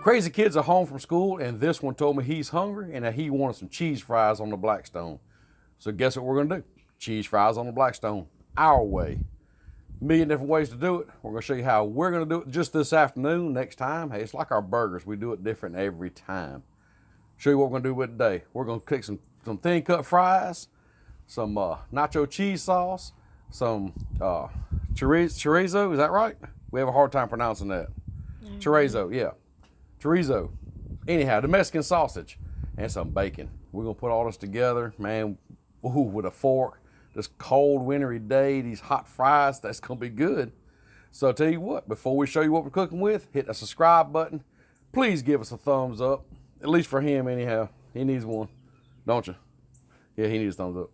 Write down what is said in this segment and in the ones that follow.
Crazy kids are home from school, and this one told me he's hungry and that he wanted some cheese fries on the Blackstone. So guess what we're gonna do? Cheese fries on the Blackstone, our way. A million different ways to do it. We're gonna show you how we're gonna do it just this afternoon. Next time, hey, it's like our burgers. We do it different every time. Show you what we're gonna do with it today. We're gonna cook some thin cut fries, some nacho cheese sauce, some chorizo, is that right? We have a hard time pronouncing that. Chorizo, yeah. Chorizo. Anyhow, the Mexican sausage and some bacon. We're gonna put all this together, man, ooh, with a fork. This cold, wintry day, these hot fries, that's gonna be good. So I'll tell you what, before we show you what we're cooking with, hit the subscribe button. Please give us a thumbs up, at least for him anyhow. He needs one, don't you? Yeah, he needs a thumbs up.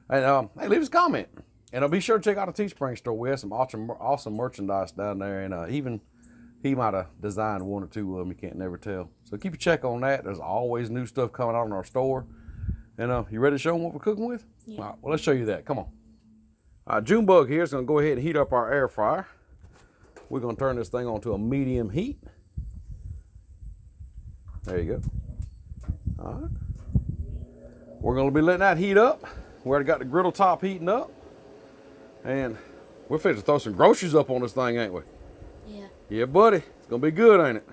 And hey, leave us a comment. And be sure to check out the Teespring store. We have some awesome merchandise down there, and even he might have designed one or two of them. You can't never tell. So keep a check on that. There's always new stuff coming out in our store. And you ready to show them what we're cooking with? Yeah. All right, well, let's show you that. Come on. All right, Junebug here is going to go ahead and heat up our air fryer. We're going to turn this thing on to a medium heat. There you go. All right. We're going to be letting that heat up. We already got the griddle top heating up. And we're fixing to throw some groceries up on this thing, ain't we? Yeah. Yeah, buddy. It's going to be good, ain't it?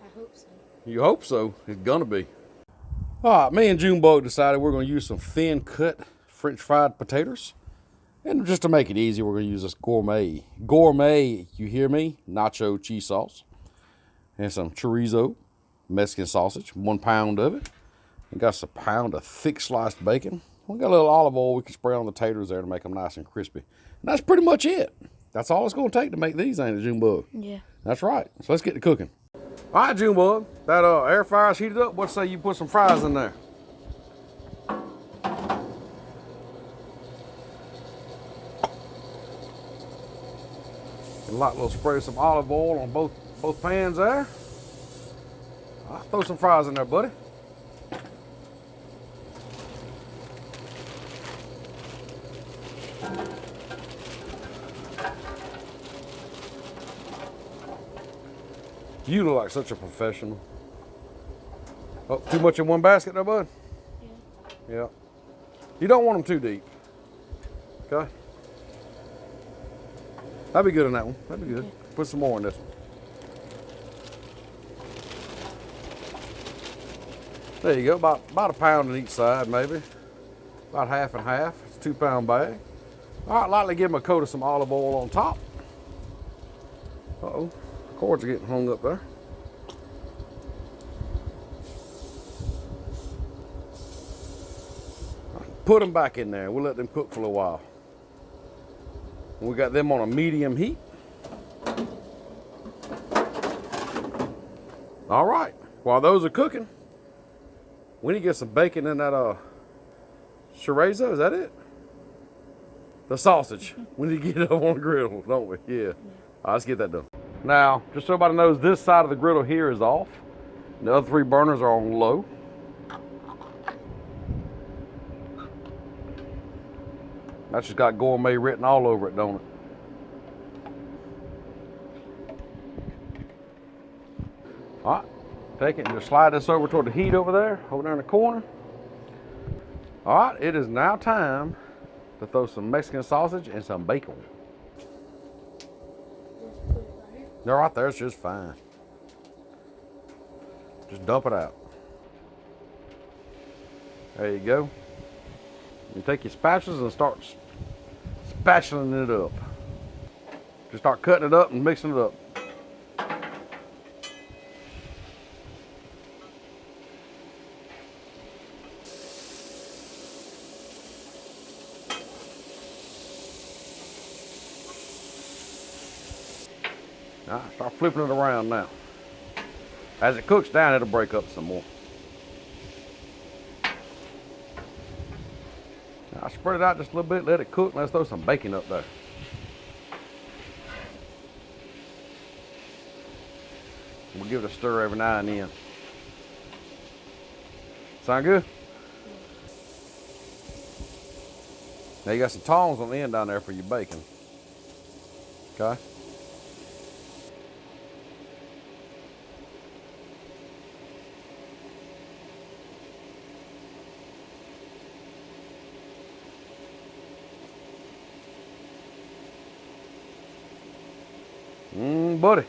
I hope so. You hope so. It's going to be. All right, me and Junebug decided we're going to use some thin cut French fried potatoes. And just to make it easy, we're going to use this gourmet, you hear me? Nacho cheese sauce. And some chorizo, Mexican sausage, 1 pound of it. We got us a pound of thick sliced bacon. We got a little olive oil we can spray on the taters there to make them nice and crispy. And that's pretty much it. That's all it's going to take to make these, ain't it, Junebug? Yeah. That's right. So let's get to cooking. All right, Junebug, that air fryer's heated up. What say you put some fries in there? And a little spray of some olive oil on both pans there. All right, throw some fries in there, buddy. You look like such a professional. Oh, too much in one basket there, bud? Yeah. Yeah. You don't want them too deep. Okay? That'd be good in that one. That'd be good. Okay. Put some more in this one. There you go. About a pound on each side, maybe. About half and half. It's a 2 pound bag. All right, lightly give them a coat of some olive oil on top. Uh-oh. Cords are getting hung up there. Put them back in there. We'll let them cook for a while. We got them on a medium heat. All right. While those are cooking, we need to get some bacon in that chorizo. Is that it? The sausage. We need to get it up on the griddle, don't we? Yeah. All right, let's get that done. Now, just so everybody knows, this side of the griddle here is off. The other 3 burners are on low. That's just got gourmet written all over it, don't it? All right, take it and just slide this over toward the heat over there in the corner. All right, it is now time to throw some Mexican sausage and some bacon. They're right there, it's just fine. Just dump it out. There you go. You take your spatulas and start spatulaing it up. Just start cutting it up and mixing it up. All right, start flipping it around now. As it cooks down, it'll break up some more. Now, spread it out just a little bit, let it cook, and let's throw some bacon up there. We'll give it a stir every now and then. Sound good? Now you got some tongs on the end down there for your bacon. Okay? think, buddy?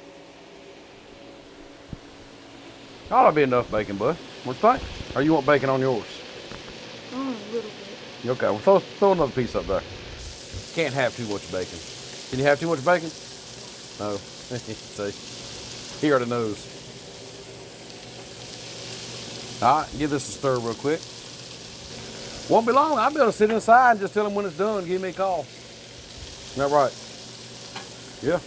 Ought to be enough bacon, bud. What do you think? Or you want bacon on yours? A little bit. Okay, well throw another piece up there. Can't have too much bacon. Can you have too much bacon? No. See, he already knows. All right, give this a stir real quick. Won't be long. I'll be able to sit inside and just tell him when it's done. Give me a call. Isn't that right? Yeah.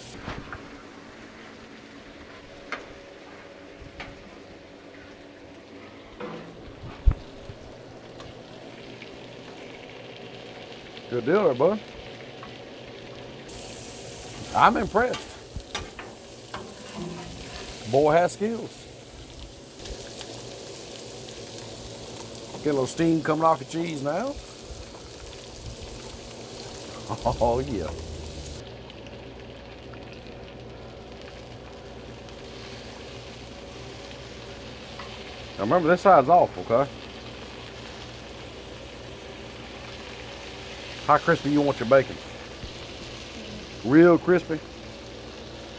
Good deal there, bud. I'm impressed. Boy has skills. Get a little steam coming off the cheese now. Oh, yeah. Now remember, this side's off, okay? How crispy you want your bacon? Real crispy?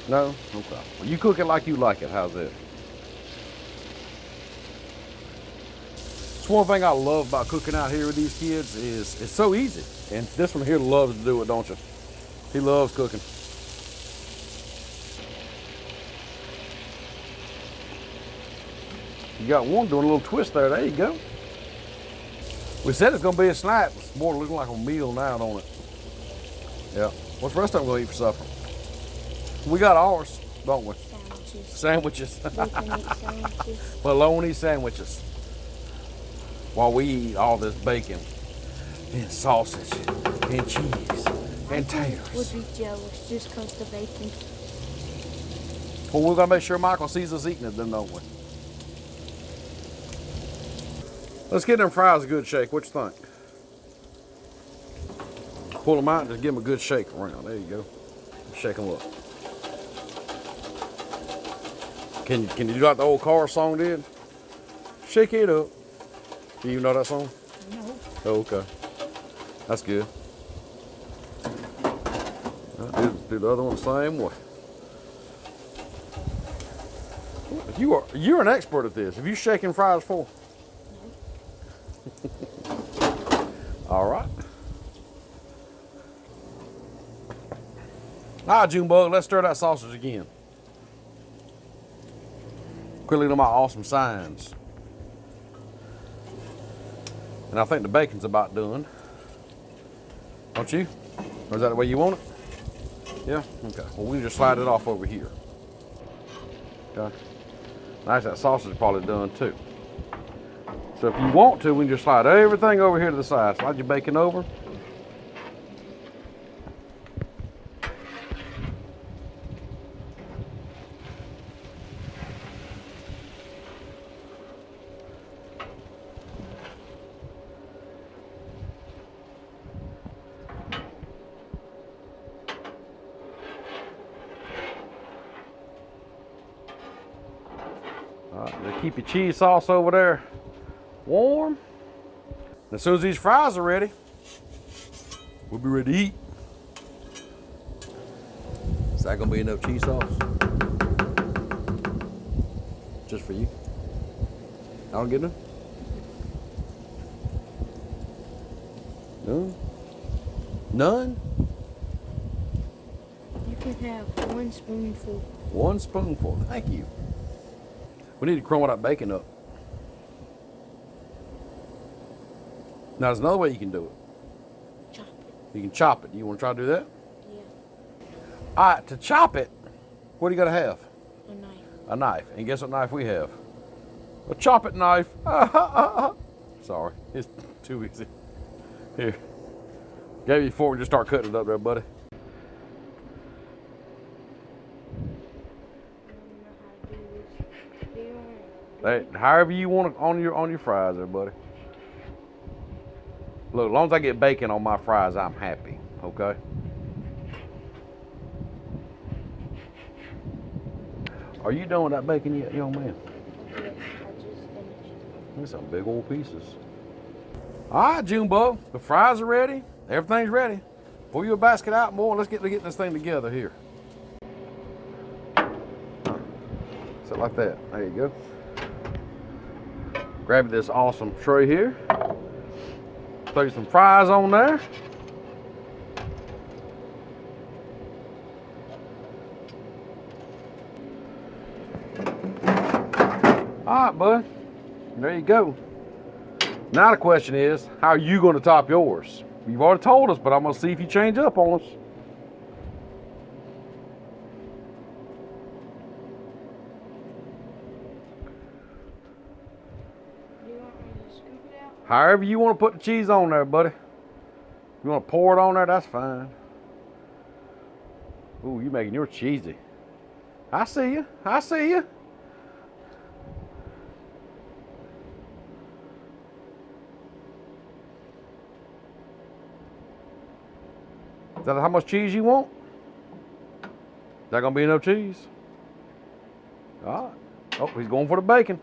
No? Okay. Well, you cook it like you like it. How's that? It's one thing I love about cooking out here with these kids is it's so easy. And this one here loves to do it, don't you? He loves cooking. You got one doing a little twist there. There you go. We said it's gonna be a snack. It's more looking like a meal now, don't it? Yeah. What's the rest of them gonna eat for supper? We got ours, don't we? Sandwiches. Sandwiches. We can eat sandwiches. Bologna sandwiches. While we eat all this bacon and sausage and cheese and taters. Would be jealous just because the bacon. Well, we're gonna make sure Michael sees us eating it then, don't we? Let's get them fries a good shake. What you think? Pull them out and just give them a good shake around. There you go. Shake them up. Can you do like the old car song did? Shake it up. Do you know that song? No. Oh, okay. That's good. Do the other one the same way. You're an expert at this. Have you shaken fries before? All right. All right, Junebug, let's stir that sausage again. Quit looking at my awesome signs. And I think the bacon's about done. Don't you? Or is that the way you want it? Yeah? Okay. Well, we can just slide it off over here. Okay. Nice, that sausage is probably done too. So if you want to, we can just slide everything over here to the side. Slide your bacon over. All right, keep your cheese sauce over there warm. As soon as these fries are ready, we'll be ready to eat. Is that gonna be enough cheese sauce? Just for you? I don't get none? None? None? You can have 1 spoonful. 1 spoonful, thank you. We need to crumble that bacon up. Now there's another way you can do it. Chop it. You can chop it. You want to try to do that? Yeah. All right, to chop it, what do you got to have? A knife. A knife. And guess what knife we have? A chop it knife. Sorry, it's too easy. Here, gave you a fork and just start cutting it up there, buddy. Hey, however you want it on your fries there, buddy. Look, as long as I get bacon on my fries, I'm happy, okay? Are you done with that bacon yet, young man? Yes, I just finished. These some big old pieces. All right, Junebug, the fries are ready. Everything's ready. Pull your basket out, boy. Let's get to getting this thing together here. like that. There you go. Grab this awesome tray here. Throw some fries on there. All right, bud. There you go. Now the question is, how are you going to top yours? You've already told us, but I'm going to see if you change up on us. You want me to scoop it out? However you want to put the cheese on there, buddy. You want to pour it on there, that's fine. Ooh, you making yours cheesy. I see you. I see you. Is that how much cheese you want? Is that gonna be enough cheese? All right. Oh, he's going for the bacon.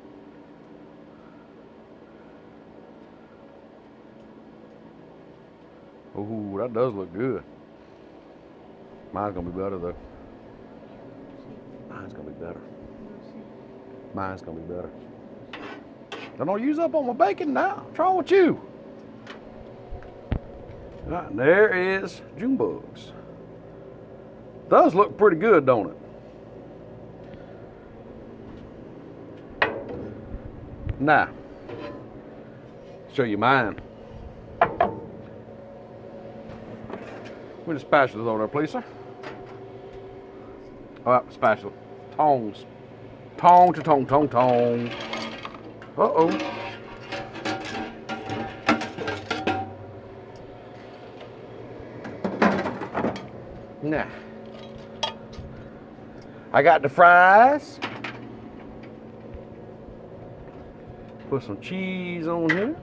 Ooh, that does look good. Mine's gonna be better though. Mine's gonna be better. Mine's gonna be better. Don't use up all my bacon now. What's wrong with you? All right, there is June bugs. Does look pretty good, don't it? Now, show you mine. Where the spatulas on there, please, sir? All right, spatula. Tongs. Tong to tong, tong, tong. Uh-oh. Now, I got the fries. Put some cheese on here.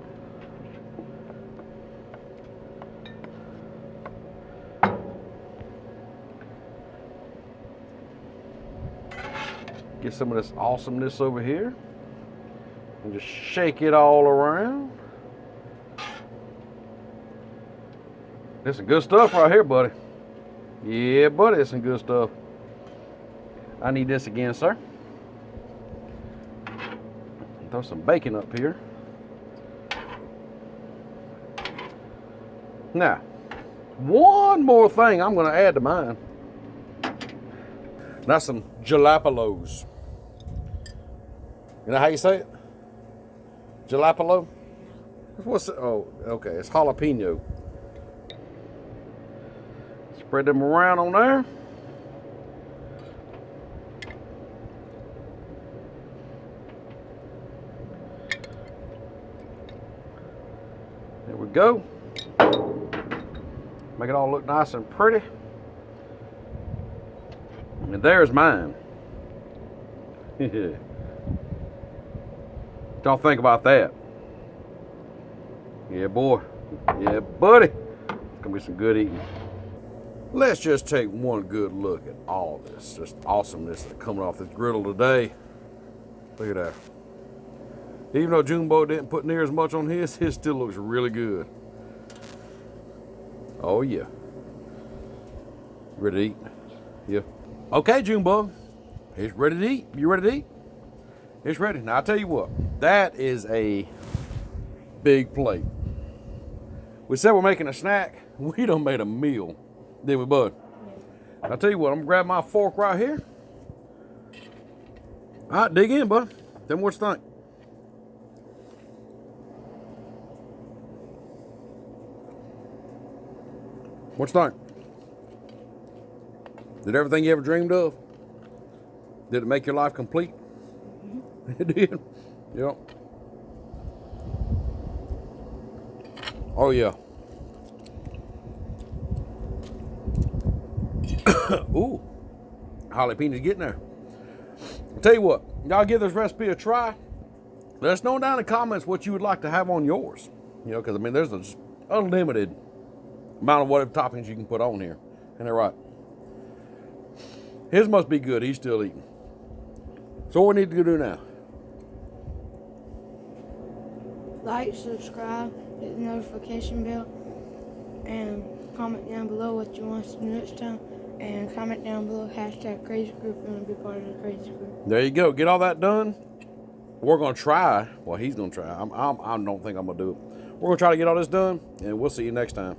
Get some of this awesomeness over here. And just shake it all around. There's some good stuff right here, buddy. Yeah, buddy, there's some good stuff. I need this again, sir. Throw some bacon up here. Now, one more thing I'm going to add to mine. That's some jalapenos. You know how you say it? Jalapeno? What's it? Oh, okay. It's jalapeno. Spread them around on there. There we go. Make it all look nice and pretty. And there's mine. Don't think about that. Yeah, boy. Yeah, buddy. It's gonna be some good eating. Let's just take one good look at all this just awesomeness that's coming off this griddle today. Look at that. Even though Jumbo didn't put near as much on his still looks really good. Oh yeah. Ready to eat? Yeah. Okay, Jumbo. It's ready to eat. You ready to eat? It's ready. Now I'll tell you what, that is a big plate. We said we're making a snack. We done made a meal. Didn't we, bud? Yeah. I'll tell you what, I'm gonna grab my fork right here. All right, dig in, bud. Tell me what you think. What you think? Did everything you ever dreamed of? Did it make your life complete? Mm-hmm. It did. Yep. Oh yeah. Ooh, jalapenos getting there. I'll tell you what, y'all give this recipe a try. Let us know down in the comments what you would like to have on yours. You know, because I mean, there's an unlimited amount of whatever toppings you can put on here. Ain't that right? His must be good. He's still eating. So what we need to do now? Like, subscribe, hit the notification bell, and comment down below what you want us to do next time. And comment down below, hashtag crazy crew if you want to be part of the crazy crew. There you go. Get all that done. We're gonna try. Well, he's gonna try. I don't think I'm gonna do it. We're gonna try to get all this done, and we'll see you next time.